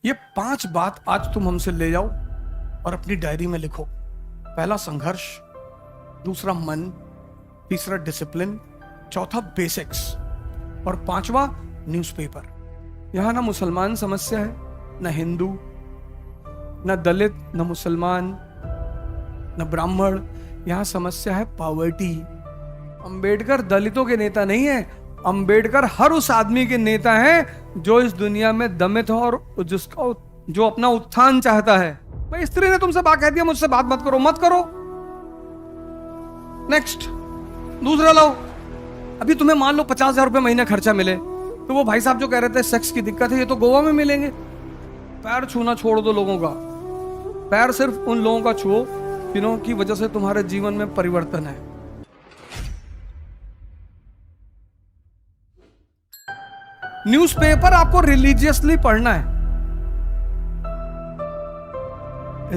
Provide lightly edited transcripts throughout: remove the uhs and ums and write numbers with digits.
ये 5 बात आज तुम हमसे ले जाओ और अपनी डायरी में लिखो। पहला संघर्ष, दूसरा मन, तीसरा डिसिप्लिन, चौथा बेसिक्स और पांचवा न्यूज़पेपर। यहां ना मुसलमान समस्या है, न हिंदू, न दलित, न मुसलमान, न ब्राह्मण। यहां समस्या है पॉवर्टी। अंबेडकर दलितों के नेता नहीं है, अंबेडकर हर उस आदमी के नेता हैं जो इस दुनिया में दमित हो और जिसका जो अपना उत्थान चाहता है। भाई स्त्री ने तुमसे बात कह दिया, मुझसे बात मत करो, मत करो। नेक्स्ट, दूसरा लो। अभी तुम्हें मान लो 50,000 रुपए महीने खर्चा मिले, तो वो भाई साहब जो कह रहे थे सेक्स की दिक्कत है, ये तो गोवा में मिलेंगे। पैर छूना छोड़ दो लोगों का, पैर सिर्फ उन लोगों का छुओ जिनकी वजह से तुम्हारे जीवन में परिवर्तन है। न्यूज़पेपर आपको रिलीजियसली पढ़ना है,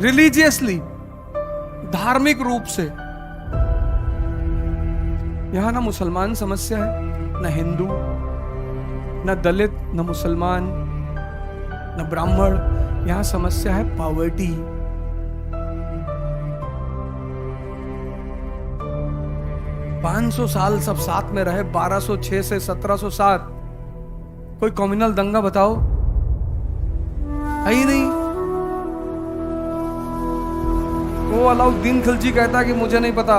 रिलीजियसली, धार्मिक रूप से। यहां ना मुसलमान समस्या है, न हिंदू, न दलित, न मुसलमान, न ब्राह्मण। यहां समस्या है पॉवर्टी। पांच 500 साल सब साथ में रहे, 1206 से 1707। कोई कम्युनल दंगा बताओ, है ही नहीं। वो अलाउद्दीन खिलजी कहता है कि मुझे नहीं पता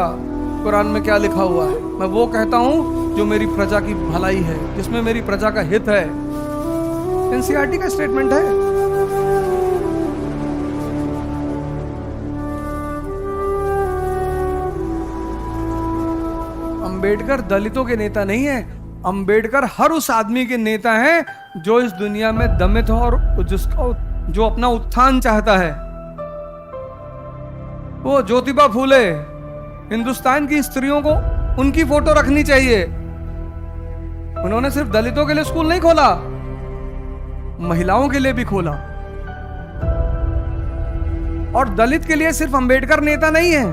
कुरान में क्या लिखा हुआ है, मैं वो कहता हूं जो मेरी प्रजा की भलाई है, जिसमें मेरी प्रजा का हित है। एनसीईआरटी का स्टेटमेंट है। अंबेडकर दलितों के नेता नहीं है, अंबेडकर हर उस आदमी के नेता हैं जो इस दुनिया में दमित हो और जिसका जो अपना उत्थान चाहता है। वो ज्योतिबा फूले, हिंदुस्तान की स्त्रियों को उनकी फोटो रखनी चाहिए। उन्होंने सिर्फ दलितों के लिए स्कूल नहीं खोला, महिलाओं के लिए भी खोला। और दलित के लिए सिर्फ अंबेडकर नेता नहीं है,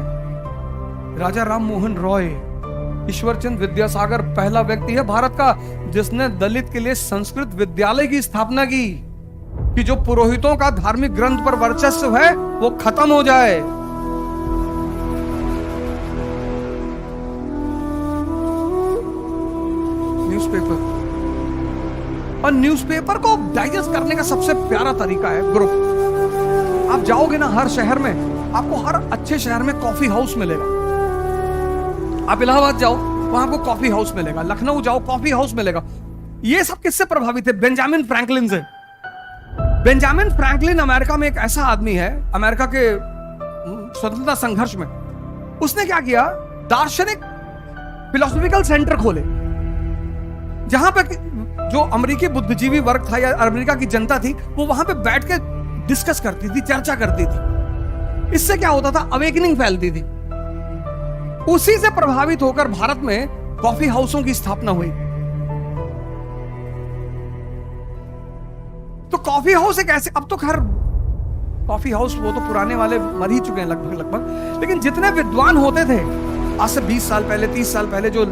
राजा राम मोहन रॉय, ईश्वरचंद विद्यासागर पहला व्यक्ति है भारत का जिसने दलित के लिए संस्कृत विद्यालय की स्थापना की कि जो पुरोहितों का धार्मिक ग्रंथ पर वर्चस्व है वो खत्म हो जाए। न्यूज़पेपर, और न्यूज़पेपर को डाइजेस्ट करने का सबसे प्यारा तरीका है ग्रुप। आप जाओगे ना हर शहर में, आपको हर अच्छे शहर में कॉफी हाउस मिलेगा। आप इलाहाबाद जाओ, वहां आपको कॉफी हाउस मिलेगा, लखनऊ जाओ कॉफी हाउस मिलेगा। ये सब किससे प्रभावित है? बेंजामिन फ्रैंकलिन से। बेंजामिन फ्रैंकलिन अमेरिका में एक ऐसा आदमी है, अमेरिका के स्वतंत्रता संघर्ष में उसने क्या किया, दार्शनिक फिलोसॉफिकल सेंटर खोले जहां पे जो अमेरिकी बुद्धिजीवी वर्ग था या अमेरिका की जनता थी वो वहां पे बैठ के डिस्कस करती थी, चर्चा करती थी। इससे क्या होता था, अवेकनिंग फैलती थी। उसी से प्रभावित होकर भारत में कॉफी हाउसों की स्थापना हुई। तो कॉफी हाउस एक ऐसे, अब तो खैर कॉफी हाउस वो तो पुराने वाले मर ही चुके हैं लगभग, लेकिन जितने विद्वान होते थे आज से 20 साल पहले, 30 साल पहले, जो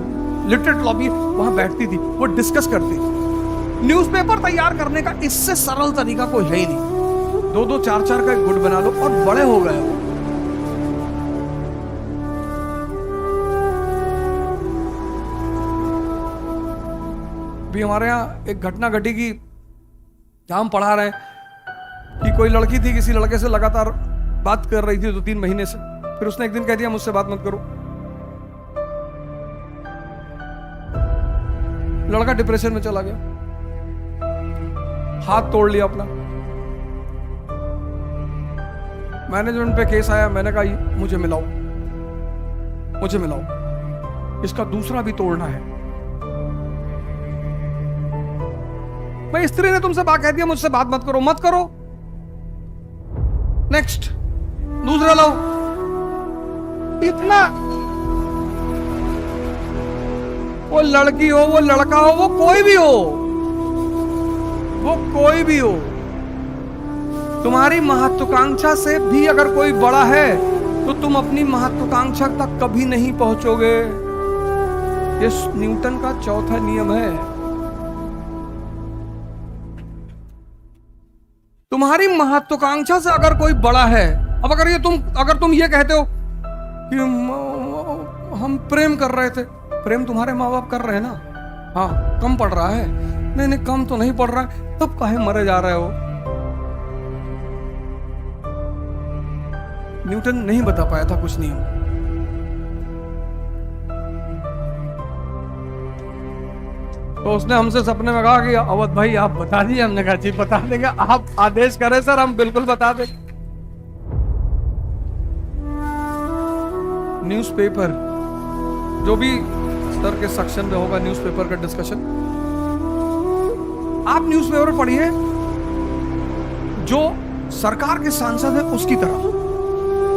लिटरेट लॉबी वहां बैठती थी, वो डिस्कस करती थी। न्यूज़पेपर तैयार करने का इससे सरल तरीका कोई है ही नहीं। 2-2, 4-4 का एक गुट बना लो और बड़े हो गए। अभी हमारे यहाँ एक घटना घटी कि जहां हम पढ़ा रहे हैं कि कोई लड़की थी, किसी लड़के से लगातार बात कर रही थी 2-3 महीने से। फिर उसने एक दिन कह दिया मुझसे बात मत करो। लड़का डिप्रेशन में चला गया, हाथ तोड़ लिया अपना। मैनेजमेंट पे केस आया, मैंने कहा मुझे मिलाओ, मुझे मिलाओ, इसका दूसरा भी तोड़ना है। भाई स्त्री ने तुमसे बात कह दिया, मुझसे बात मत करो, मत करो। नेक्स्ट, दूसरा लो। इतना, वो लड़की हो, वो लड़का हो, वो कोई भी हो, वो कोई भी हो, तुम्हारी महत्वाकांक्षा से भी अगर कोई बड़ा है तो तुम अपनी महत्वाकांक्षा तक कभी नहीं पहुंचोगे। ये न्यूटन का चौथा नियम है। तुम्हारी महत्वाकांक्षा से अगर कोई बड़ा है, अब अगर तुम ये कहते हो कि हम प्रेम कर रहे थे, प्रेम तुम्हारे माँ बाप कर रहे हैं ना, हाँ कम पड़ रहा है, नहीं कम तो नहीं पड़ रहा है, तब काहे मरे जा रहे हो? न्यूटन नहीं बता पाया था कुछ नियम, तो उसने हमसे सपने में कहा कि अवध भाई आप बता दिए। हमने कहा जी बता देंगे, आप आदेश करें सर, हम बिल्कुल बता देंगे। न्यूज़पेपर, जो भी सर के सेक्शन में होगा न्यूज़पेपर का डिस्कशन, आप न्यूज़पेपर पढ़िए जो सरकार के सांसद है उसकी तरह,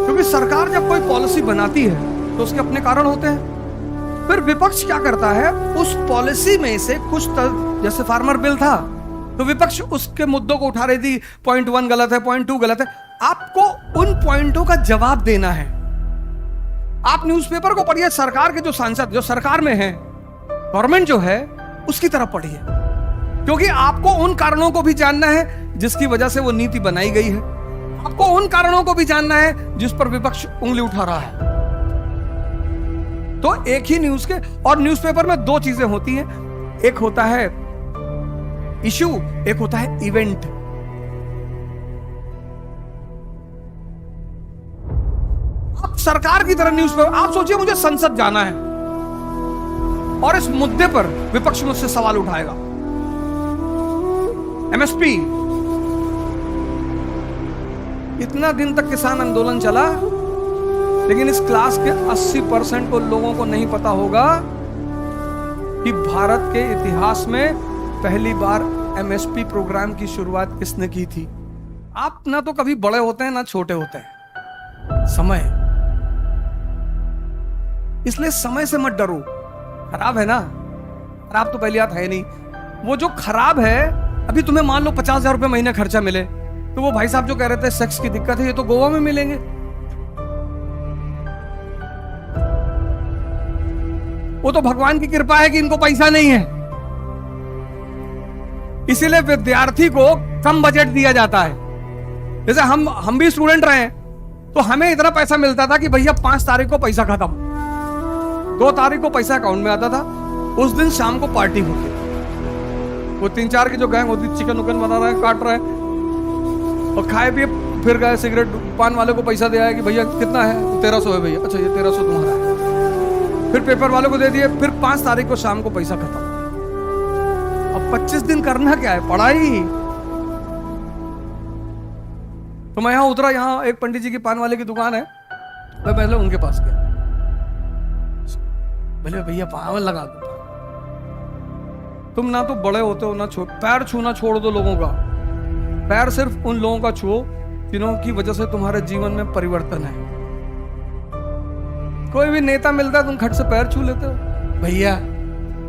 क्योंकि सरकार जब कोई पॉलिसी बनाती है तो उसके अपने कारण होते हैं। फिर विपक्ष क्या करता है, उस पॉलिसी में से कुछ जैसे फार्मर बिल था तो विपक्ष उसके मुद्दों को उठा रही थी, पॉइंट 1 गलत है, पॉइंट 2 गलत है, आपको उन पॉइंटों का जवाब देना है। आप न्यूज़पेपर को पढ़िए, सरकार के जो सांसद जो सरकार में है, गवर्नमेंट जो है उसकी तरफ पढ़िए, क्योंकि आपको उन कारणों को भी जानना है जिसकी वजह से वो नीति बनाई गई है, आपको उन कारणों को भी जानना है जिस पर विपक्ष उंगली उठा रहा है। तो एक ही न्यूज के और न्यूज़पेपर में दो चीजें होती हैं, एक होता है इशू, एक होता है इवेंट। आप सरकार की तरह न्यूज़पेपर, आप सोचिए मुझे संसद जाना है और इस मुद्दे पर विपक्ष मुझसे सवाल उठाएगा, एमएसपी, इतना दिन तक किसान आंदोलन चला, लेकिन इस क्लास के 80% को लोगों को नहीं पता होगा कि भारत के इतिहास में पहली बार एमएसपी प्रोग्राम की शुरुआत किसने की थी। आप ना तो कभी बड़े होते हैं ना छोटे होते हैं, समय, इसलिए समय से मत डरो। खराब है ना, खराब तो पहली बात है नहीं, वो जो खराब है, अभी तुम्हें मान लो 50,000 रुपए महीने खर्चा मिले, तो वो भाई साहब जो कह रहे थे सेक्स की दिक्कत है, ये तो गोवा में मिलेंगे। वो तो भगवान की कृपा है कि इनको पैसा नहीं है, इसीलिए विद्यार्थी को कम बजट दिया जाता है। जैसे हम भी स्टूडेंट रहे हैं, तो हमें इतना पैसा मिलता था कि भैया 5 तारीख को पैसा खत्म, 2 तारीख को पैसा अकाउंट में आता था, उस दिन शाम को पार्टी होती, वो 3-4 की जो गैंग होती, चिकन उकन बना रहे हैं, काट रहे हैं और खाए पिए, फिर गए सिगरेट पान वाले को पैसा दिया है कि भैया कितना है, 1300 है भैया, अच्छा ये 1300 तुम्हारा है, फिर पेपर वाले को दे दिए, फिर 5 तारीख को शाम को पैसा खत्म। अब 25 दिन करना क्या है, पढ़ाई। तो मैं यहां उतरा, यहां एक पंडित जी की पान वाले की दुकान है, मैं पहले उनके पास गया, बोले भैया पावन लगा दो। तुम ना तो बड़े होते हो ना पैर छूना छोड़ दो लोगों का, पैर सिर्फ उन लोगों का छुओ जिन्हों की वजह से तुम्हारे जीवन में परिवर्तन है। कोई भी नेता मिलता है तुम खट से पैर छू लेते हो, भैया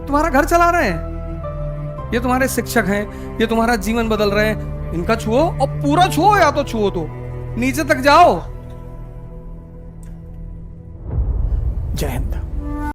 तुम्हारा घर चला रहे हैं, ये तुम्हारे शिक्षक हैं, ये तुम्हारा जीवन बदल रहे हैं, इनका छुओ और पूरा छुओ, या तो छुओ तो नीचे तक जाओ। जय हिंद।